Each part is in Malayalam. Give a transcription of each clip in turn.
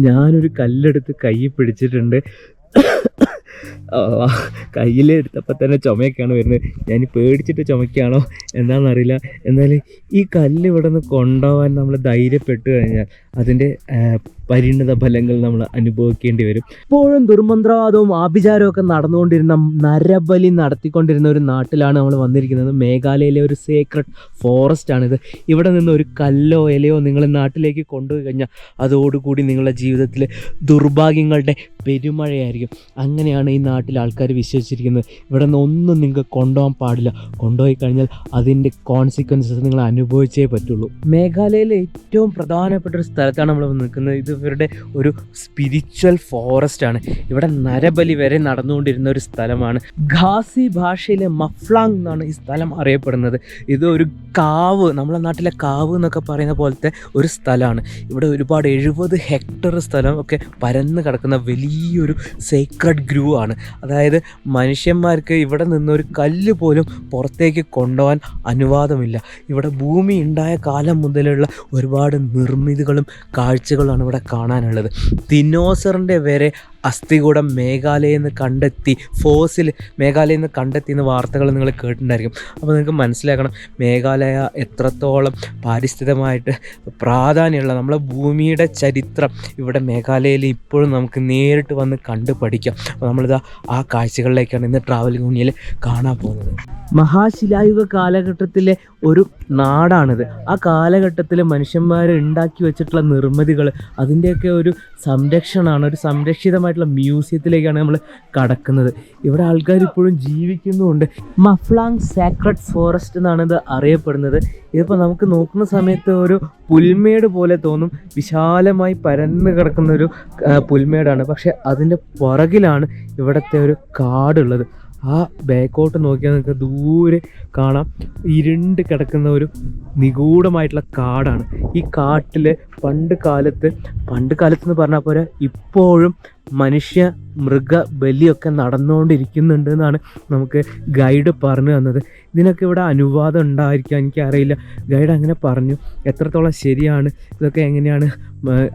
ഞാനൊരു കല്ലെടുത്ത് കൈ പിടിച്ചിട്ടുണ്ട്. കയ്യിലെടുത്തപ്പോൾ തന്നെ ചുമയൊക്കെയാണ് വരുന്നത്. ഞാൻ പേടിച്ചിട്ട് ചുമയ്ക്കുകയാണോ എന്താണെന്നറിയില്ല. എന്നാൽ ഈ കല്ല് ഇവിടെ നിന്ന് കൊണ്ടുപോകാൻ നമ്മൾ ധൈര്യപ്പെട്ട് കഴിഞ്ഞാൽ അതിൻ്റെ പരിണിത ഫലങ്ങൾ നമ്മൾ അനുഭവിക്കേണ്ടി വരും. ഇപ്പോഴും ദുർമന്ത്രവാദവും ആഭിചാരവും ഒക്കെ നടന്നുകൊണ്ടിരുന്ന, നരബലി നടത്തിക്കൊണ്ടിരുന്ന ഒരു നാട്ടിലാണ് നമ്മൾ വന്നിരിക്കുന്നത്. മേഘാലയയിലെ ഒരു സേക്രഡ് ഫോറസ്റ്റ് ആണിത്. ഇവിടെ നിന്ന് ഒരു കല്ലോ ഇലയോ നിങ്ങൾ നാട്ടിലേക്ക് കൊണ്ടുപോയി കഴിഞ്ഞാൽ അതോടുകൂടി നിങ്ങളുടെ ജീവിതത്തിൽ ദുർഭാഗ്യങ്ങളുടെ പെരുമഴയായിരിക്കും. അങ്ങനെയാണ് ഈ നാട്ടിൽ ആൾക്കാർ വിശ്വസിച്ചിരിക്കുന്നത്. ഇവിടെ നിന്ന് ഒന്നും നിങ്ങൾക്ക് കൊണ്ടുപോകാൻ പാടില്ല. കൊണ്ടുപോയി കഴിഞ്ഞാൽ അതിൻ്റെ കോൺസിക്വൻസസ് നിങ്ങൾ അനുഭവിച്ചേ പറ്റുള്ളൂ. മേഘാലയയിലെ ഏറ്റവും പ്രധാനപ്പെട്ട ഒരു സ്ഥലത്താണ് നമ്മൾ നിൽക്കുന്നത്. ഇത് ഇവരുടെ ഒരു സ്പിരിച്വൽ ഫോറസ്റ്റ് ആണ്. ഇവിടെ നരബലി വരെ നടന്നുകൊണ്ടിരുന്ന ഒരു സ്ഥലമാണ്. ഖാസി ഭാഷയിലെ മഫ്ലാങ് എന്നാണ് ഈ സ്ഥലം അറിയപ്പെടുന്നത്. ഇത് ഒരു കാവ്, നമ്മളെ നാട്ടിലെ കാവ് എന്നൊക്കെ പറയുന്ന പോലത്തെ ഒരു സ്ഥലമാണ്. ഇവിടെ ഒരുപാട് 70 ഹെക്ടർ സ്ഥലം ഒക്കെ പരന്ന് കിടക്കുന്ന വലിയൊരു സേക്രഡ് ഗ്രൂ ആണ്. അതായത് മനുഷ്യന്മാർക്ക് ഇവിടെ നിന്നൊരു കല്ല് പോലും പുറത്തേക്ക് കൊണ്ടുപോകാൻ അനുവാദമില്ല. ഇവിടെ ഭൂമി ഉണ്ടായ കാലം മുതലുള്ള ഒരുപാട് നിർമ്മിതികളും കാഴ്ചകളാണ് ഇവിടെ കാണാനുള്ളത്. ദിനോസറിൻ്റെ വരെ അസ്ഥികൂടം മേഘാലയയിൽ നിന്ന് കണ്ടെത്തി, ഫോസിൽ മേഘാലയയിൽ നിന്ന് കണ്ടെത്തി എന്ന വാർത്തകൾ നിങ്ങൾ കേട്ടിട്ടുണ്ടായിരിക്കും. അപ്പോൾ നിങ്ങൾക്ക് മനസ്സിലാക്കണം മേഘാലയ എത്രത്തോളം പാരിസ്ഥിതികമായിട്ട് പ്രാധാന്യമുള്ള, നമ്മളെ ഭൂമിയുടെ ചരിത്രം ഇവിടെ മേഘാലയയിൽ ഇപ്പോഴും നമുക്ക് നേരിട്ട് വന്ന് കണ്ട് പഠിക്കാം. അപ്പോൾ നമ്മളിതാ ആ കാഴ്ചകളിലേക്കാണ് ഇന്ന് ട്രാവലിംഗ് യൂണിയനിൽ കാണാൻ പോകുന്നത്. മഹാശിലായുഗ കാലഘട്ടത്തിലെ ഒരു നാടാണിത്. ആ കാലഘട്ടത്തിൽ മനുഷ്യന്മാർ ഉണ്ടാക്കി വെച്ചിട്ടുള്ള നിർമ്മിതികൾ, അതിൻ്റെയൊക്കെ ഒരു സംരക്ഷണമാണ്, ഒരു സംരക്ഷിതമായിട്ടുള്ള മ്യൂസിയത്തിലേക്കാണ് നമ്മൾ കടക്കുന്നത്. ഇവിടെ ആൾക്കാർ ഇപ്പോഴും ജീവിക്കുന്നുമുണ്ട്. മഫ്ലാങ് സേക്രഡ് ഫോറസ്റ്റ് എന്നാണ് ഇത് അറിയപ്പെടുന്നത്. ഇതിപ്പോൾ നമുക്ക് നോക്കുന്ന സമയത്ത് ഒരു പുൽമേട് പോലെ തോന്നും. വിശാലമായി പരന്ന് കിടക്കുന്നൊരു പുൽമേടാണ്. പക്ഷെ അതിൻ്റെ പുറകിലാണ് ഇവിടുത്തെ ഒരു കാടുള്ളത്. ആ ബാക്കോട്ട് നോക്കിയാൽ നിങ്ങൾക്ക് ദൂരെ കാണാം ഇരുണ്ട് കിടക്കുന്ന ഒരു നിഗൂഢമായിട്ടുള്ള കാടാണ്. ഈ കാട്ടിൽ പണ്ട് കാലത്ത് എന്ന് പറഞ്ഞാൽ പോരാ, ഇപ്പോഴും മനുഷ്യ മൃഗ ബലിയൊക്കെ നടന്നുകൊണ്ടിരിക്കുന്നുണ്ട് എന്നാണ് നമുക്ക് ഗൈഡ് പറഞ്ഞു തന്നത്. ഇതിനൊക്കെ ഇവിടെ അനുവാദം ഉണ്ടായിരിക്കാം, എനിക്കറിയില്ല. ഗൈഡ് അങ്ങനെ പറഞ്ഞു. എത്രത്തോളം ശരിയാണ്, ഇതൊക്കെ എങ്ങനെയാണ്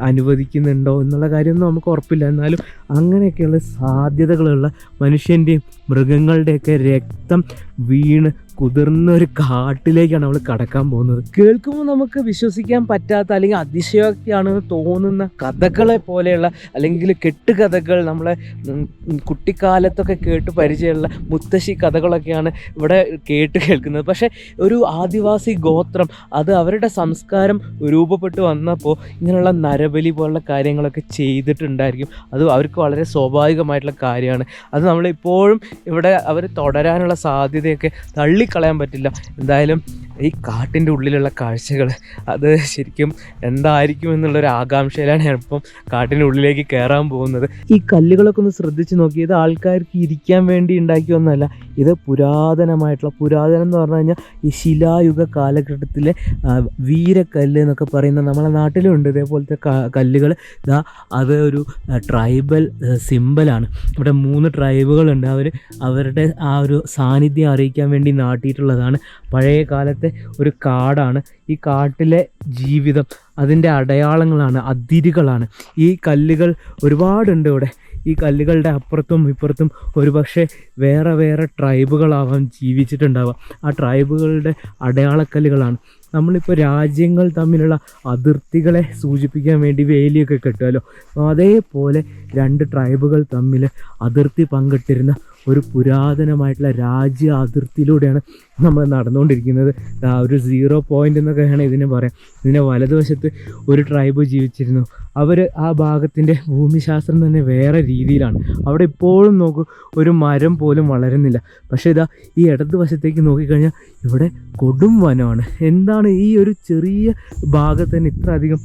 അനുവദിക്കുന്നുണ്ടോ എന്നുള്ള കാര്യമൊന്നും നമുക്ക് ഉറപ്പില്ല. എന്നാലും അങ്ങനെയൊക്കെയുള്ള സാധ്യതകളുള്ള മനുഷ്യൻ്റെയും മൃഗങ്ങളുടെയൊക്കെ രക്തം വീണ് കുതിർന്നൊരു കാട്ടിലേക്കാണ് നമ്മൾ കടക്കാൻ പോകുന്നത്. കേൾക്കുമ്പോൾ നമുക്ക് വിശ്വസിക്കാൻ പറ്റാത്ത അല്ലെങ്കിൽ അതിശയോക്തിയാണെന്ന് തോന്നുന്ന കഥകളെ പോലെയുള്ള അല്ലെങ്കിൽ കെട്ടുകഥകൾ, നമ്മളെ കുട്ടിക്കാലത്തൊക്കെ കേട്ട് പരിചയമുള്ള മുത്തശ്ശി കഥകളൊക്കെയാണ് ഇവിടെ കേൾക്കുന്നത്. പക്ഷേ ഒരു ആദിവാസി ഗോത്രം അത് അവരുടെ സംസ്കാരം രൂപപ്പെട്ട് വന്നപ്പോൾ ഇങ്ങനെയുള്ള നരബലി പോലുള്ള കാര്യങ്ങളൊക്കെ ചെയ്തിട്ടുണ്ടായിരിക്കും. അത് അവർക്ക് വളരെ സ്വാഭാവികമായിട്ടുള്ള കാര്യമാണ്. അത് നമ്മളിപ്പോഴും ഇവിടെ അവർ തുടരാനുള്ള സാധ്യതയൊക്കെ തള്ളിക്കളയാൻ പറ്റില്ല. എന്തായാലും ഈ കാട്ടിൻ്റെ ഉള്ളിലുള്ള കാഴ്ചകൾ അത് ശരിക്കും എന്തായിരിക്കും എന്നുള്ളൊരു ആകാംക്ഷയിലാണ് ഞാനിപ്പം കാട്ടിൻ്റെ ഉള്ളിലേക്ക് കയറാൻ പോകുന്നത്. ഈ കല്ലുകളൊക്കെ ഒന്ന് ശ്രദ്ധിച്ച് നോക്കി. ഇത് ആൾക്കാർക്ക് ഇരിക്കാൻ വേണ്ടി ഉണ്ടാക്കിയൊന്നുമല്ല. ഇത് പുരാതനം എന്ന് പറഞ്ഞു കഴിഞ്ഞാൽ ഈ ശിലായുഗ കാലഘട്ടത്തിലെ വീരക്കല്ല് എന്നൊക്കെ പറയുന്ന നമ്മളെ നാട്ടിലുണ്ട് ഇതേപോലത്തെ കല്ലുകൾ. അത് ഒരു ട്രൈബൽ സിമ്പലാണ്. ഇവിടെ 3 ട്രൈബുകളുണ്ട്. അവരുടെ ആ ഒരു സാന്നിധ്യം അറിയിക്കാൻ വേണ്ടി നാട്ടിയിട്ടുള്ളതാണ്. പഴയ കാലത്തെ ഒരു കാടാണ്. ഈ കാട്ടിലെ ജീവിതം, അതിൻ്റെ അടയാളങ്ങളാണ്, അതിരുകളാണ്. ഈ കല്ലുകൾ ഒരുപാടുണ്ട് ഇവിടെ. ഈ കല്ലുകളുടെ അപ്പുറത്തും ഇപ്പുറത്തും ഒരുപക്ഷെ വേറെ ട്രൈബുകളാവാൻ ജീവിച്ചിട്ടുണ്ടാവുക. ആ ട്രൈബുകളുടെ അടയാളക്കല്ലുകളാണ്. നമ്മളിപ്പോൾ രാജ്യങ്ങൾ തമ്മിലുള്ള അതിർത്തികളെ സൂചിപ്പിക്കാൻ വേണ്ടി വേലിയൊക്കെ കെട്ടുമല്ലോ, അതേപോലെ 2 ട്രൈബുകൾ തമ്മിൽ അതിർത്തി പങ്കിട്ടിരുന്ന ഒരു പുരാതനമായിട്ടുള്ള രാജ്യ അതിർത്തിയിലൂടെയാണ് നമ്മൾ നടന്നുകൊണ്ടിരിക്കുന്നത്. ഒരു 0 പോയിൻ്റ് എന്നൊക്കെയാണ് ഇതിനെ പറയാം. ഇതിൻ്റെ വലതുവശത്ത് ഒരു ട്രൈബ് ജീവിച്ചിരുന്നു. അവർ ആ ഭാഗത്തിൻ്റെ ഭൂമിശാസ്ത്രം തന്നെ വേറെ രീതിയിലാണ്. അവിടെ ഇപ്പോഴും നോക്കൂ, ഒരു മരം പോലും വളരുന്നില്ല. പക്ഷേ ഈ ഇടതുവശത്തേക്ക് നോക്കിക്കഴിഞ്ഞാൽ ഇവിടെ കൊടും വനമാണ്. എന്താണ് ഈ ഒരു ചെറിയ ഭാഗത്ത് തന്നെ ഇത്ര അധികം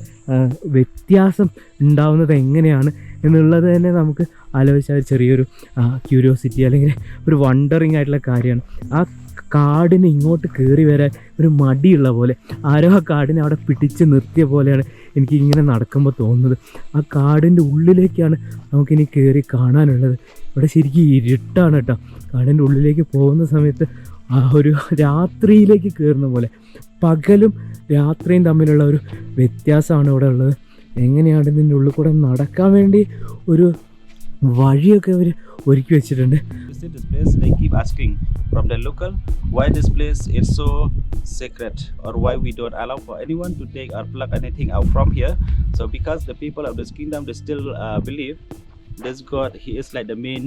വ്യത്യാസം ഉണ്ടാവുന്നത് എങ്ങനെയാണ് എന്നുള്ളത് തന്നെ നമുക്ക് ആലോചിച്ചാൽ ചെറിയൊരു ക്യൂരിയോസിറ്റി അല്ലെങ്കിൽ ഒരു വണ്ടറിങ് ആയിട്ടുള്ള കാര്യമാണ്. ആ കാടിന് ഇങ്ങോട്ട് കയറി വരാൻ ഒരു മടിയുള്ള പോലെ, ആരോ ആ കാടിനെ അവിടെ പിടിച്ച് നിർത്തിയ പോലെയാണ് എനിക്ക് ഇങ്ങനെ നടക്കുമ്പോൾ തോന്നുന്നത്. ആ കാടിൻ്റെ ഉള്ളിലേക്കാണ് നമുക്കിനി കയറി കാണാനുള്ളത്. ഇവിടെ ശരിക്കും ഇരുട്ടാണ് കേട്ടോ. കാടിൻ്റെ ഉള്ളിലേക്ക് പോകുന്ന സമയത്ത് ആ ഒരു രാത്രിയിലേക്ക് കയറുന്ന പോലെ, പകലും രാത്രിയും തമ്മിലുള്ള ഒരു വ്യത്യാസമാണ് ഇവിടെ ഉള്ളത്. എങ്ങനെയാണ് ഇതിൻ്റെ ഉള്ളിൽ കൂടെ നടക്കാൻ വേണ്ടി ഒരു വഴിയൊക്കെ അവർ ഒരുക്കി വെച്ചിട്ടുണ്ട്. Visit this place, they keep asking from the local why this place is so sacred or why we don't allow for anyone to take or pluck anything out from here. So because the people of this kingdom, they still believe this God, he is like the main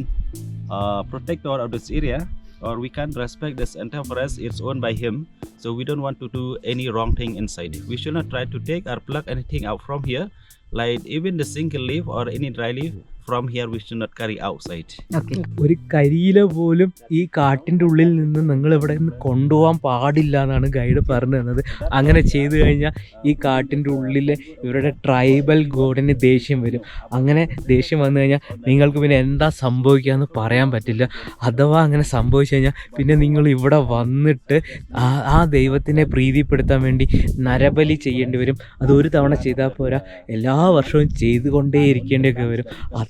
protector of this area, or we can't respect this entire forest, it's owned by him, so we don't want to do any wrong thing inside. We should not try to take or pluck anything out from here, like even the single leaf or any dry leaf from here we should not carry outside. ഒരു കരിയില പോലും ഈ കാട്ടിൻ്റെ ഉള്ളിൽ നിന്ന് നിങ്ങൾ ഇവിടെ നിന്ന് കൊണ്ടുപോകാൻ പാടില്ല എന്നാണ് ഗൈഡ് പറഞ്ഞു തന്നത്. അങ്ങനെ ചെയ്തു കഴിഞ്ഞാൽ ഈ കാട്ടിൻ്റെ ഉള്ളിലെ ഇവരുടെ ട്രൈബൽ ഗോഡിന് ദേഷ്യം വരും. അങ്ങനെ ദേഷ്യം വന്നു കഴിഞ്ഞാൽ നിങ്ങൾക്ക് പിന്നെ എന്താ സംഭവിക്കുക എന്ന് പറയാൻ പറ്റില്ല. അഥവാ അങ്ങനെ സംഭവിച്ചു കഴിഞ്ഞാൽ പിന്നെ നിങ്ങൾ ഇവിടെ വന്നിട്ട് ആ ദൈവത്തിനെ പ്രീതിപ്പെടുത്താൻ വേണ്ടി നരബലി ചെയ്യേണ്ടി വരും. അത് ഒരു തവണ ചെയ്താൽ പോരാ, എല്ലാ വർഷവും ചെയ്തുകൊണ്ടേ ഇരിക്കേണ്ടിയൊക്കെ വരും.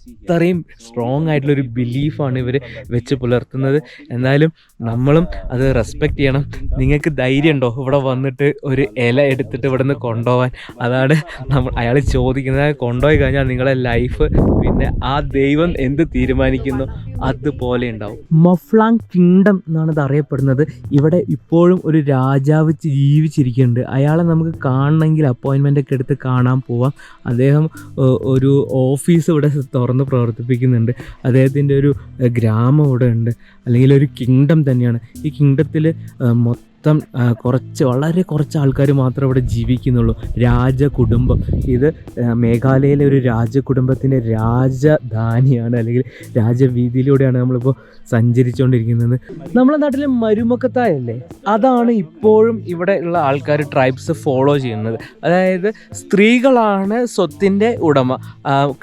അത്രയും സ്ട്രോങ് ആയിട്ടുള്ളൊരു ബിലീഫാണ് ഇവർ വെച്ച് പുലർത്തുന്നത്. എന്നാലും നമ്മളും അത് റെസ്പെക്റ്റ് ചെയ്യണം. നിങ്ങൾക്ക് ധൈര്യം ഉണ്ടോ ഇവിടെ വന്നിട്ട് ഒരു ഇല എടുത്തിട്ട് ഇവിടെ നിന്ന് കൊണ്ടുപോകാൻ? അതാണ് അയാൾ ചോദിക്കുന്നത്. കൊണ്ടുപോയി കഴിഞ്ഞാൽ നിങ്ങളെ ലൈഫ് പിന്നെ ആ ദൈവം എന്ത് തീരുമാനിക്കുന്നു അതുപോലെ ഉണ്ടാവും. മഫ്ലാങ് കിങ്ഡം എന്നാണ് ഇത് അറിയപ്പെടുന്നത്. ഇവിടെ ഇപ്പോഴും ഒരു രാജാവ് ജീവിച്ചിരിക്കുന്നുണ്ട്. അയാളെ നമുക്ക് കാണണമെങ്കിൽ അപ്പോയിൻമെൻ്റ് ഒക്കെ എടുത്ത് കാണാൻ പോവാം. അദ്ദേഹം ഒരു ഓഫീസ് ഇവിടെ തുറന്ന് പ്രവർത്തിപ്പിക്കുന്നുണ്ട്. അദ്ദേഹത്തിൻ്റെ ഒരു ഗ്രാമം ഇവിടെ ഉണ്ട്, അല്ലെങ്കിൽ ഒരു കിങ്ഡം തന്നെയാണ്. ഈ കിങ്ഡത്തിൽ വളരെ കുറച്ച് ആൾക്കാർ മാത്രമേ ഇവിടെ ജീവിക്കുന്നുള്ളൂ. രാജകുടുംബം, ഇത് മേഘാലയയിലെ ഒരു രാജകുടുംബത്തിൻ്റെ രാജധാനിയാണ്, അല്ലെങ്കിൽ രാജവീതിയിലൂടെയാണ് നമ്മളിപ്പോൾ സഞ്ചരിച്ചുകൊണ്ടിരിക്കുന്നത്. നമ്മുടെ നാട്ടിലെ മരുമക്കത്തായല്ലേ, അതാണ് ഇപ്പോഴും ഇവിടെ ഉള്ള ആൾക്കാർ ട്രൈബ്സ് ഫോളോ ചെയ്യുന്നത്. അതായത് സ്ത്രീകളാണ് സ്വത്തിൻ്റെ ഉടമ.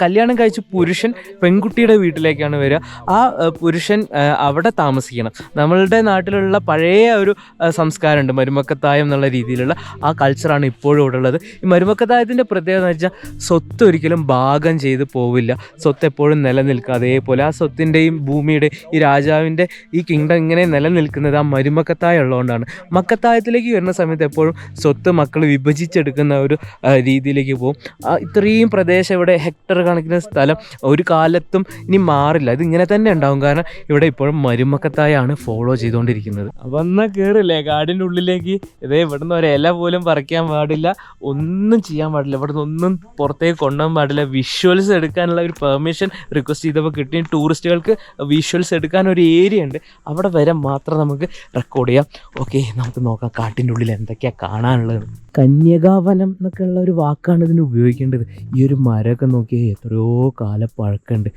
കല്യാണം കഴിച്ച പുരുഷൻ പെൺകുട്ടിയുടെ വീട്ടിലേക്കാണ് വരിക. ആ പുരുഷൻ അവിടെ താമസിക്കണം. നമ്മളുടെ നാട്ടിലുള്ള പഴയ ഒരു സംസ്കാരമുണ്ട്, മരുമക്കത്തായം എന്നുള്ള രീതിയിലുള്ള ആ കൾച്ചറാണ് ഇപ്പോഴും ഇവിടെ ഉള്ളത്. ഈ മരുമക്കത്തായത്തിൻ്റെ പ്രത്യേകത എന്ന് വെച്ചാൽ സ്വത്ത് ഒരിക്കലും ഭാഗം ചെയ്ത് പോവില്ല. സ്വത്ത് എപ്പോഴും നിലനിൽക്കുക. അതേപോലെ ആ സ്വത്തിൻ്റെയും ഭൂമിയുടെ ഈ രാജാവിൻ്റെ ഈ കിങ്ഡം ഇങ്ങനെ നിലനിൽക്കുന്നത് ആ മരുമക്കത്തായം ഉള്ളതുകൊണ്ടാണ്. മക്കത്തായത്തിലേക്ക് വരുന്ന സമയത്ത് എപ്പോഴും സ്വത്ത് മക്കൾ വിഭജിച്ചെടുക്കുന്ന ഒരു രീതിയിലേക്ക് പോകും. ഇത്രയും പ്രദേശം ഇവിടെ ഹെക്ടർ കണക്കിന് സ്ഥലം ഒരു കാലത്തും ഇനി മാറില്ല. ഇതിങ്ങനെ തന്നെ ഉണ്ടാവും. കാരണം ഇവിടെ ഇപ്പോഴും മരുമക്കത്തായാണ് ഫോളോ ചെയ്തുകൊണ്ടിരിക്കുന്നത്. അപ്പം എന്നാൽ കയറില്ലേ കാടിൻ്റെ ഉള്ളിലേക്ക്. ഇതേ ഇവിടുന്ന് ഒരു ഇല പോലും പറിക്കാൻ പാടില്ല, ഒന്നും ചെയ്യാൻ പാടില്ല, ഇവിടുന്ന് ഒന്നും പുറത്തേക്ക് കൊണ്ടുപോകാൻ പാടില്ല. വിഷ്വൽസ് എടുക്കാനുള്ള ഒരു പെർമിഷൻ റിക്വസ്റ്റ് ചെയ്തപ്പോൾ കിട്ടി. ടൂറിസ്റ്റുകൾക്ക് വിഷ്വൽസ് എടുക്കാൻ ഒരു ഏരിയ ഉണ്ട്, അവിടെ വരെ മാത്രം നമുക്ക് റെക്കോർഡ് ചെയ്യാം. ഓക്കെ, നമുക്ക് നോക്കാം കാട്ടിൻ്റെ ഉള്ളിൽ എന്തൊക്കെയാണ് കാണാനുള്ളത്. കന്യകാവനം എന്നൊക്കെ ഉള്ള ഒരു വാക്കാണ് ഇതിന് ഉപയോഗിക്കേണ്ടത്. ഈ ഒരു മരമൊക്കെ നോക്കിയാൽ എത്രയോ കാലം പഴക്കമുണ്ട്.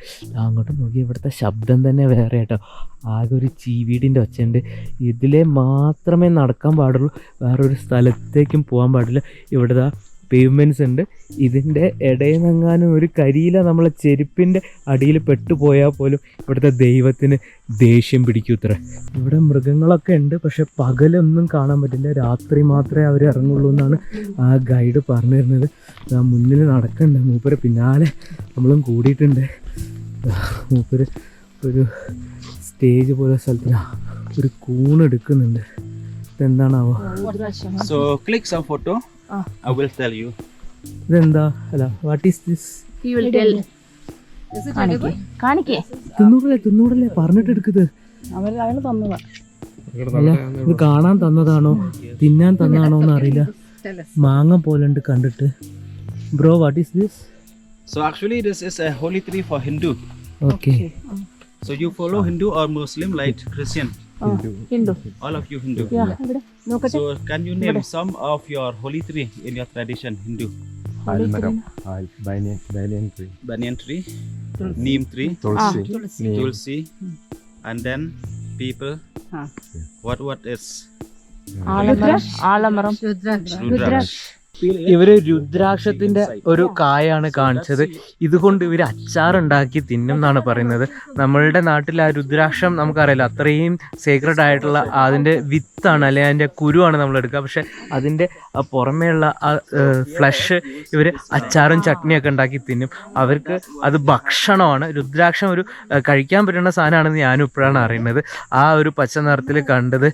അങ്ങോട്ട് നോക്കിയാൽ ഇവിടുത്തെ ശബ്ദം തന്നെ വേറെ കേട്ടോ. ആകെ ഒരു ചീവീടിൻ്റെ ഒച്ചയുണ്ട്. ഇതിലെ മാത്രമേ നടക്കാൻ പാടുള്ളൂ, വേറൊരു സ്ഥലത്തേക്കും പോകാൻ പാടില്ല. ഇവിടുത്തെ പേയ്മെൻറ്റ്സ് ഉണ്ട്. ഇതിൻ്റെ ഇടയിൽ നിന്നെങ്ങാനും ഒരു കരിയില നമ്മളെ ചെരുപ്പിൻ്റെ അടിയിൽ പെട്ടുപോയാൽ പോലും ഇവിടുത്തെ ദൈവത്തിന് ദേഷ്യം പിടിക്കൂ ഇത്ര. ഇവിടെ മൃഗങ്ങളൊക്കെ ഉണ്ട്, പക്ഷെ പകലൊന്നും കാണാൻ പറ്റില്ല, രാത്രി മാത്രമേ അവർ ഇറങ്ങുള്ളൂ എന്നാണ് ആ ഗൈഡ് പറഞ്ഞു തരുന്നത്. മുന്നിൽ നടക്കുന്നുണ്ട്, മൂപ്പര് പിന്നാലെ നമ്മളും കൂടിയിട്ടുണ്ട്. മൂപ്പര് ഒരു സ്റ്റേജ് പോലെ സ്ഥലത്തിന് ഒരു കൂണെടുക്കുന്നുണ്ട്. ഇതെന്താണാവോ? So click some photo. I will tell you. ഇതെന്താ? അല്ല, what is this? He will tell. കാണിക്കേ തിന്നൂടല്ലേ പറഞ്ഞിട്ട് എടുക്കുന്നത്. അല്ല, ഇത് കാണാൻ തന്നതാണോ തിന്നാൻ തന്നതാണോ എന്ന് അറിയില്ല. മാങ്ങ പോലെ ഉണ്ട് കണ്ടിട്ട്. Bro, what is this? So actually this is a holy tree for Hindu. Okay. So you follow Hindu or Muslim like Christian? Hindu. All of you Hindu. Yeah. So can you name some of your holy tree in your tradition Hindu? Almaram, banyan tree, Banyan tree, Neem tree, Tulsi, and then people. What is? ആലമരം Rudraksh. ഇവര് രുദ്രാക്ഷത്തിന്റെ ഒരു കായാണ് കാണിച്ചത്. ഇതുകൊണ്ട് ഇവർ അച്ചാറുണ്ടാക്കി തിന്നും എന്നാണ് പറയുന്നത്. നമ്മളുടെ നാട്ടിൽ ആ രുദ്രാക്ഷം നമുക്കറിയില്ല, അത്രയും സേക്രഡ് ആയിട്ടുള്ള അതിൻ്റെ വിത്താണ്, അല്ലെങ്കിൽ അതിൻ്റെ കുരുവാണ് നമ്മൾ എടുക്കുക. പക്ഷെ അതിൻ്റെ പുറമേയുള്ള ആ ഫ്ലഷ് ഇവർ അച്ചാറും ചട്നിയൊക്കെ ഉണ്ടാക്കി തിന്നും. അവർക്ക് അത് ഭക്ഷണമാണ്. രുദ്രാക്ഷം ഒരു കഴിക്കാൻ പറ്റുന്ന സാധനമാണെന്ന് ഞാനും ഇപ്പോഴാണ് അറിയുന്നത്. ആ ഒരു പച്ച നിറത്തിൽ കണ്ടത്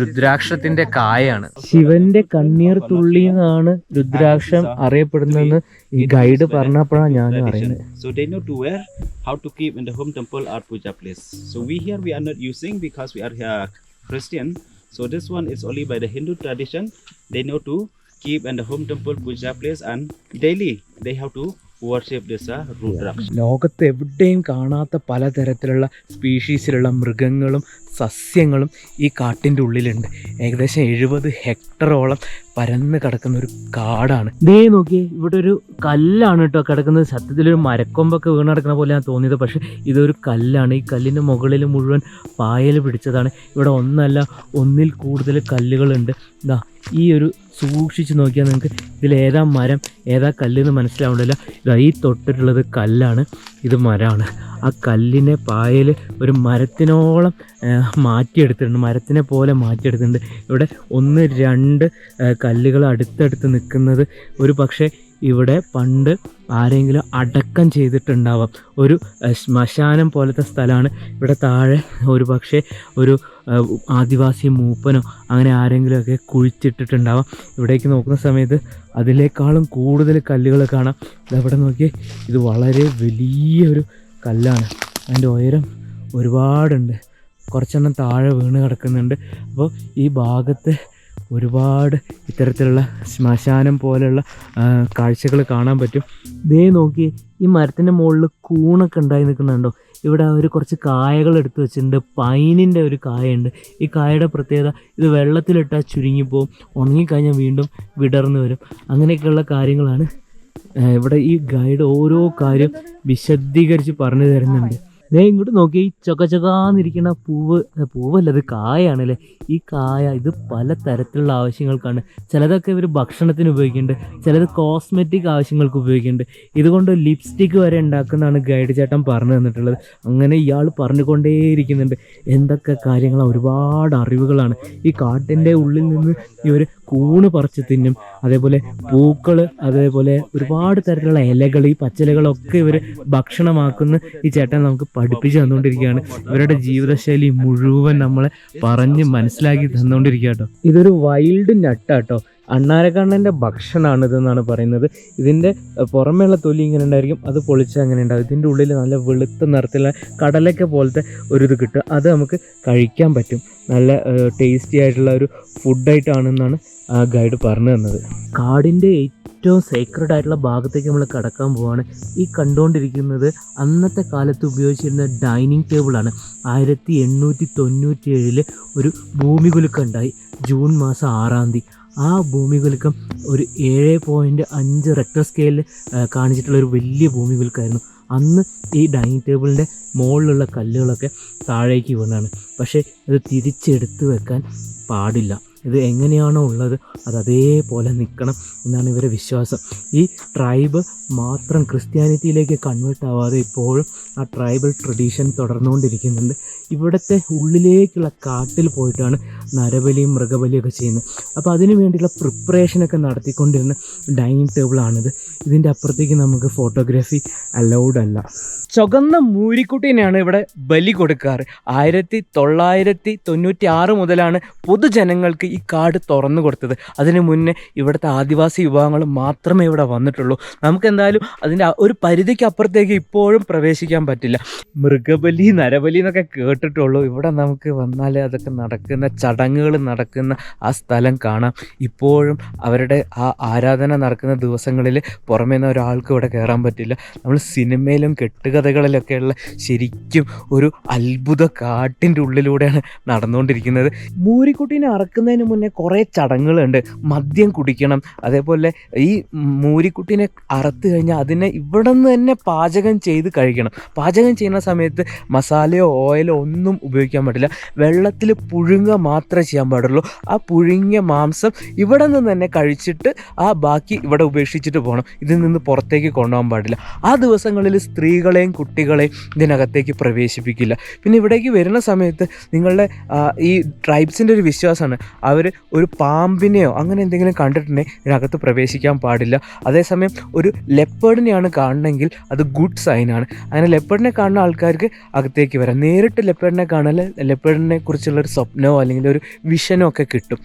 രുദ്രാക്ഷത്തിൻ്റെ കായാണ്. ശിവന്റെ കണ്ണീർ തുള്ളി എന്നാണ് രുദ്രാക്ഷം അറിയപ്പെടുന്നതെന്ന് ഈ ഗൈഡ് പറഞ്ഞപ്പോഴാണ് ഞാനും അറിയുന്നത്. So they know to where, how to keep in the home temple or puja place. So we here we are not using because we are here Christian. So this one is only by the Hindu tradition. They know to keep in the home temple puja place and daily they have to worship this Rudraksha. ലോകത്ത് എവിടെയും കാണാത്ത പലതരത്തിലുള്ള സ്പീഷീസിലുള്ള മൃഗങ്ങളും സസ്യങ്ങളും ഈ കാട്ടിൻ്റെ ഉള്ളിലുണ്ട്. ഏകദേശം 70 ഹെക്ടറോളം പരന്ന് കിടക്കുന്ന ഒരു കാടാണ്. ദേ നോക്കിയേ, ഇവിടെ ഒരു കല്ലാണ് കേട്ടോ കിടക്കുന്നത്. സത്യത്തിലൊരു മരക്കൊമ്പൊക്കെ വീണ് കിടക്കുന്ന പോലെയാണ് തോന്നിയത്, പക്ഷേ ഇതൊരു കല്ലാണ്. ഈ കല്ലിൻ്റെ മുകളിൽ മുഴുവൻ പായൽ പിടിച്ചതാണ്. ഇവിടെ ഒന്നല്ല ഒന്നിൽ കൂടുതൽ കല്ലുകളുണ്ട്. ഇതാ ഈ ഒരു സൂക്ഷിച്ച് നോക്കിയാൽ നിങ്ങൾക്ക് ഇതിലേതാ മരം ഏതാ കല്ലെന്ന് മനസ്സിലാവുന്നില്ല. ഇതാ ഈ തൊട്ടിട്ടുള്ളത് കല്ലാണ്, ഇത് മരമാണ്. ആ കല്ലിനെ പായൽ ഒരു മരത്തിനോളം മാറ്റിയെടുത്തിട്ടുണ്ട്, മരത്തിനെ പോലെ മാറ്റിയെടുത്തിട്ടുണ്ട്. ഇവിടെ 1-2 കല്ലുകൾ അടുത്തടുത്ത് നിൽക്കുന്നത് ഒരു പക്ഷേ ഇവിടെ പണ്ട് ആരെങ്കിലും അടക്കം ചെയ്തിട്ടുണ്ടാവാം. ഒരു ശ്മശാനം പോലത്തെ സ്ഥലമാണ്. ഇവിടെ താഴെ ഒരു പക്ഷേ ഒരു ആദിവാസി മൂപ്പനോ അങ്ങനെ ആരെങ്കിലുമൊക്കെ കുഴിച്ചിട്ടിട്ടുണ്ടാവാം. ഇവിടേക്ക് നോക്കുന്ന സമയത്ത് അതിനേക്കാളും കൂടുതൽ കല്ലുകൾ കാണാം. ഇതവിടെ നോക്കിയേ, ഇത് വളരെ വലിയൊരു കല്ലാണ്. അതിൻ്റെ ഉയരം ഒരുപാടുണ്ട്. കുറച്ചെണ്ണം താഴെ വീണ് കിടക്കുന്നുണ്ട്. അപ്പോൾ ഈ ഭാഗത്ത് ഒരുപാട് ഇത്തരത്തിലുള്ള ശ്മശാനം പോലെയുള്ള കാഴ്ചകൾ കാണാൻ പറ്റും. ദേ നോക്കിയേ, ഈ മരത്തിൻ്റെ മുകളിൽ കൂണൊക്കെ ഉണ്ടായി നിൽക്കുന്നുണ്ടോ? ഇവിടെ അവർ കുറച്ച് കായകൾ എടുത്ത് വെച്ചിട്ടുണ്ട്. പൈനിൻ്റെ ഒരു കായുണ്ട്. ഈ കായയുടെ പ്രത്യേകത ഇത് വെള്ളത്തിലിട്ടാൽ ചുരുങ്ങിപ്പോവും, ഉണങ്ങിക്കഴിഞ്ഞാൽ വീണ്ടും വിടർന്ന് വരും. അങ്ങനെയൊക്കെയുള്ള കാര്യങ്ങളാണ് ഇവിടെ ഈ ഗൈഡ് ഓരോ കാര്യം വിശദീകരിച്ച് പറഞ്ഞു തരുന്നുണ്ട്. ദേ ഇങ്ങോട്ട് നോക്കി, ഈ ചൊക്കച്ചൊക്കാന്നിരിക്കുന്ന പൂവല്ല, അത് കായാണല്ലേ. ഈ കായ ഇത് പല തരത്തിലുള്ള ആവശ്യങ്ങൾക്കാണ്. ചിലതൊക്കെ ഇവർ ഭക്ഷണത്തിന് ഉപയോഗിക്കുന്നുണ്ട്, ചിലത് കോസ്മെറ്റിക് ആവശ്യങ്ങൾക്ക് ഉപയോഗിക്കുന്നുണ്ട്. ഇതുകൊണ്ട് ലിപ്സ്റ്റിക്ക് വരെ ഉണ്ടാക്കുന്നതാണ് ഗൈഡ് ചേട്ടൻ പറഞ്ഞു തന്നിട്ടുള്ളത്. അങ്ങനെ ഇയാൾ പറഞ്ഞുകൊണ്ടേയിരിക്കുന്നുണ്ട് എന്തൊക്കെ കാര്യങ്ങളാണ്, ഒരുപാട് അറിവുകളാണ്. ഈ കാട്ടിൻ്റെ ഉള്ളിൽ നിന്ന് ഇവർ കൂണ് പറിച്ച് തിന്നും, അതേപോലെ പൂക്കൾ, അതേപോലെ ഒരുപാട് തരത്തിലുള്ള ഇലകൾ, ഈ പച്ചിലകളൊക്കെ ഇവർ ഭക്ഷണമാക്കുന്ന ഈ ചേട്ടൻ നമുക്ക് പഠിപ്പിച്ച് തന്നുകൊണ്ടിരിക്കുകയാണ്. ഇവരുടെ ജീവിതശൈലി മുഴുവൻ നമ്മളെ പറഞ്ഞ് മനസ്സിലാക്കി തന്നുകൊണ്ടിരിക്കുക കേട്ടോ. ഇതൊരു വൈൽഡ് നട്ടാട്ടോ, അണ്ണാരക്കണ്ണൻ്റെ ഭക്ഷണമാണിതെന്നാണ് പറയുന്നത്. ഇതിൻ്റെ പുറമേയുള്ള തൊലി ഇങ്ങനെ ഉണ്ടായിരിക്കും, അത് പൊളിച്ചാൽ അങ്ങനെ ഉണ്ടാകും. ഇതിൻ്റെ ഉള്ളിൽ നല്ല വെളുത്ത നിറത്തിലുള്ള കടലക്ക പോലത്തെ ഒരു ഇത് കിട്ടും. അത് നമുക്ക് കഴിക്കാൻ പറ്റും. നല്ല ടേസ്റ്റി ആയിട്ടുള്ള ഒരു ഫുഡായിട്ടാണെന്നാണ് ഗൈഡ് പറഞ്ഞു തന്നത്. കാടിൻ്റെ ഏറ്റവും സേക്രഡ് ആയിട്ടുള്ള ഭാഗത്തേക്ക് നമ്മൾ കടക്കാൻ പോവാണ്. ഈ കണ്ടുകൊണ്ടിരിക്കുന്നത് അന്നത്തെ കാലത്ത് ഉപയോഗിച്ചിരുന്ന ഡൈനിങ് ടേബിളാണ്. 1897 ഒരു ഭൂമികുലുക്കം ഉണ്ടായി, ജൂൺ മാസം 6-ാം തീയതി. ആ ഭൂമികുലുക്കം ഒരു 7.5 റെക്ടർ സ്കെയിലിൽ കാണിച്ചിട്ടുള്ള ഒരു വലിയ ഭൂമികുലുക്കമായിരുന്നു. അന്ന് ഈ ഡൈനിങ് ടേബിളിൻ്റെ മുകളിലുള്ള കല്ലുകളൊക്കെ താഴേക്ക് വീണാണ്. പക്ഷേ ഇത് തിരിച്ചെടുത്ത് വെക്കാൻ പാടില്ല. ഇത് എങ്ങനെയാണോ ഉള്ളത് അത് അതേപോലെ നിൽക്കണം എന്നാണ് ഇവരുടെ വിശ്വാസം. ഈ ട്രൈബ് മാത്രം ക്രിസ്ത്യാനിറ്റിയിലേക്ക് കൺവേർട്ട് ആവാതെ ഇപ്പോഴും ആ ട്രൈബൽ ട്രഡീഷൻ തുടർന്നുകൊണ്ടിരിക്കുന്നുണ്ട്. ഇവിടുത്തെ ഉള്ളിലേക്കുള്ള കാട്ടിൽ പോയിട്ടാണ് നരബലിയും മൃഗബലിയൊക്കെ ചെയ്യുന്നത്. അപ്പോൾ അതിനു വേണ്ടിയുള്ള പ്രിപ്പറേഷനൊക്കെ നടത്തിക്കൊണ്ടിരുന്ന ഡൈനിങ് ടേബിളാണിത്. ഇതിൻ്റെ അപ്പുറത്തേക്ക് നമുക്ക് ഫോട്ടോഗ്രാഫി അലൗഡ് അല്ല. ചുവന്ന മൂരിക്കുട്ടീനെയാണ് ഇവിടെ ബലി കൊടുക്കാറ്. 1996 മുതലാണ് പൊതുജനങ്ങൾക്ക് ഈ കാട് തുറന്നു കൊടുത്തത്. അതിന് മുന്നേ ഇവിടുത്തെ ആദിവാസി വിഭാഗങ്ങൾ മാത്രമേ ഇവിടെ വന്നിട്ടുള്ളൂ. നമുക്കെന്തായാലും അതിൻ്റെ ഒരു പരിധിക്ക് അപ്പുറത്തേക്ക് ഇപ്പോഴും പ്രവേശിക്കാൻ പറ്റില്ല. മൃഗബലി നരബലി എന്നൊക്കെ കേട്ടിട്ടുള്ളൂ. ഇവിടെ നമുക്ക് വന്നാൽ അതൊക്കെ നടക്കുന്ന ചടങ്ങുകൾ നടക്കുന്ന ആ സ്ഥലം കാണാം. ഇപ്പോഴും അവരുടെ ആ ആരാധന നടക്കുന്ന ദിവസങ്ങളിൽ പുറമേ നിന്ന് ഒരാൾക്ക് ഇവിടെ കയറാൻ പറ്റില്ല. നമ്മൾ സിനിമയിലും കെട്ടുകഥകളിലൊക്കെയുള്ള ശരിക്കും ഒരു അത്ഭുത കാട്ടിൻ്റെ ഉള്ളിലൂടെയാണ് നടന്നുകൊണ്ടിരിക്കുന്നത്. മൂരിക്കുട്ടീനെ അറക്കുന്നതിന് മുന്നേ കുറേ ചടങ്ങുകളുണ്ട്. മദ്യം കുടിക്കണം, അതേപോലെ ഈ മൂരിക്കുട്ടീനെ അറുത്ത് കഴിഞ്ഞാൽ അതിനെ ഇവിടെ നിന്ന് തന്നെ പാചകം ചെയ്ത് കഴിക്കണം. പാചകം ചെയ്യുന്ന സമയത്ത് മസാലയോ ഓയിലോ ഒന്നും ഉപയോഗിക്കാൻ പറ്റില്ല. വെള്ളത്തിൽ പുഴുങ്ങുക മാത്രമേ ചെയ്യാൻ പാടുള്ളൂ. ആ പുഴുങ്ങിയ മാംസം ഇവിടെ നിന്ന് തന്നെ കഴിച്ചിട്ട് ആ ബാക്കി ഇവിടെ ഉപേക്ഷിച്ചിട്ട് പോകണം. ഇതിൽ നിന്ന് പുറത്തേക്ക് കൊണ്ടുപോകാൻ പാടില്ല. ആ ദിവസങ്ങളിൽ സ്ത്രീകളെയും കുട്ടികളെയും ഇതിനകത്തേക്ക് പ്രവേശിപ്പിക്കില്ല. പിന്നെ ഇവിടേക്ക് വരുന്ന സമയത്ത് നിങ്ങളുടെ ഈ ട്രൈബ്സിൻ്റെ ഒരു വിശ്വാസമാണ്, അവർ ഒരു പാമ്പിനെയോ അങ്ങനെ എന്തെങ്കിലും കണ്ടിട്ടുണ്ടെങ്കിൽ ഇതിനകത്ത് പ്രവേശിക്കാൻ പാടില്ല. അതേസമയം ഒരു ലെപ്പേർഡിനെയാണ് കാണണമെങ്കിൽ അത് ഗുഡ് സൈനാണ്. അങ്ങനെ ലെപ്പേർഡിനെ കാണുന്ന ആൾക്കാർക്ക് അകത്തേക്ക് വരാം. നേരിട്ട് ലെപ്പേർഡിനെ കാണാൻ ലെപ്പേർഡിനെ കുറിച്ചുള്ളൊരു സ്വപ്നമോ അല്ലെങ്കിൽ ഒരു വിഷനോ ഒക്കെ കിട്ടും.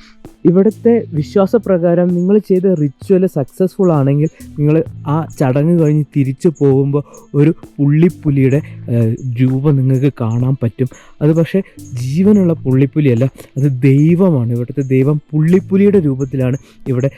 ഇവിടുത്തെ വിശ്വാസപ്രകാരം നിങ്ങൾ ചെയ്ത റിച്വൽ സക്സസ്ഫുൾ ആണെങ്കിൽ നിങ്ങൾ ആ ചടങ്ങ് കഴിഞ്ഞ് തിരിച്ചു പോകുമ്പോൾ ഒരു പുള്ളിപ്പുലിയുടെ രൂപം നിങ്ങൾക്ക് കാണാൻ പറ്റും. അത് പക്ഷേ ജീവനുള്ള പുള്ളിപ്പുലിയല്ല, അത് ദൈവമാണ്. ഇവിടുത്തെ ദൈവം പുള്ളിപ്പുലിയുടെ രൂപത്തിലാണ് ഇവിടെ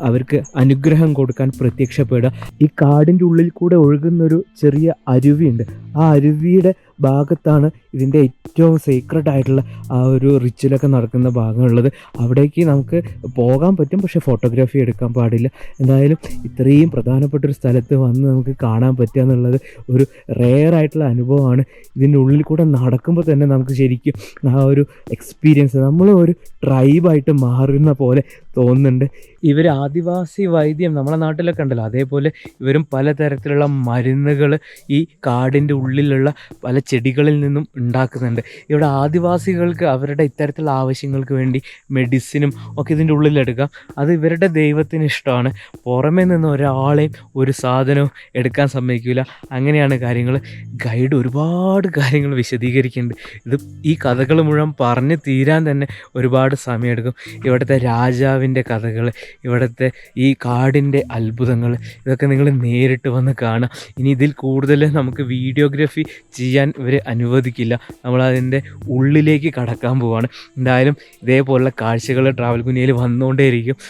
അവർക്ക് അനുഗ്രഹം കൊടുക്കാൻ പ്രത്യക്ഷപ്പെടുക. ഈ കാടിൻ്റെ ഉള്ളിൽ കൂടെ ഒഴുകുന്നൊരു ചെറിയ അരുവിയുണ്ട്. ആ അരുവിയുടെ ഭാഗത്താണ് ഇതിൻ്റെ ഏറ്റവും സീക്രട്ട് ആയിട്ടുള്ള ആ ഒരു റിച്വലൊക്കെ നടക്കുന്ന ഭാഗമുള്ളത്. അവിടേക്ക് നമുക്ക് പോകാൻ പറ്റും, പക്ഷേ ഫോട്ടോഗ്രാഫി എടുക്കാൻ പാടില്ല. എന്തായാലും ഇത്രയും പ്രധാനപ്പെട്ടൊരു സ്ഥലത്ത് വന്ന് നമുക്ക് കാണാൻ പറ്റുക എന്നുള്ളത് ഒരു റെയർ ആയിട്ടുള്ള അനുഭവമാണ്. ഇതിൻ്റെ ഉള്ളിൽ കൂടെ നടക്കുമ്പോൾ തന്നെ നമുക്ക് ശരിക്കും ആ ഒരു എക്സ്പീരിയൻസ് നമ്മൾ ഒരു ട്രൈബായിട്ട് മാറുന്ന പോലെ തോന്നുന്നുണ്ട്. ഇവർ ആദിവാസി വൈദ്യം നമ്മളെ നാട്ടിലൊക്കെ ഉണ്ടല്ലോ, അതേപോലെ ഇവരും പലതരത്തിലുള്ള മരുന്നുകൾ ഈ കാടിൻ്റെ ഉള്ളിലുള്ള പല ചെടികളിൽ നിന്നും ഉണ്ടാക്കുന്നുണ്ട്. ഇവിടെ ആദിവാസികൾക്ക് അവരുടെ ഇത്തരത്തിലുള്ള ആവശ്യങ്ങൾക്ക് വേണ്ടി മെഡിസിനും ഒക്കെ ഇതിൻ്റെ ഉള്ളിലെടുക്കാം. അത് ഇവരുടെ ദൈവത്തിന് ഇഷ്ടമാണ്. പുറമേ നിന്ന് ഒരാളെയും ഒരു സാധനവും എടുക്കാൻ സമ്മതിക്കില്ല. അങ്ങനെയാണ് കാര്യങ്ങൾ. ഗൈഡ് ഒരുപാട് കാര്യങ്ങൾ വിശദീകരിക്കുന്നുണ്ട്. ഈ കഥകൾ മുഴുവൻ പറഞ്ഞ് തീരാൻ തന്നെ ഒരുപാട് സമയമെടുക്കും. ഇവിടുത്തെ രാജാവിൻ്റെ കഥകൾ, ഇവിടുത്തെ ഈ കാടിൻ്റെ അത്ഭുതങ്ങൾ, ഇതൊക്കെ നിങ്ങൾ നേരിട്ട് വന്ന് കാണാം. ഇനി ഇതിൽ കൂടുതൽ നമുക്ക് വീഡിയോഗ്രാഫി ചെയ്യാൻ ഇവർ അനുവദിക്കില്ല. നമ്മളതിൻ്റെ ഉള്ളിലേക്ക് കടക്കാൻ പോവാണ്. എന്തായാലും ഇതേപോലുള്ള കാഴ്ചകൾ ട്രാവൽ കുനിയയിൽ വന്നുകൊണ്ടേയിരിക്കും.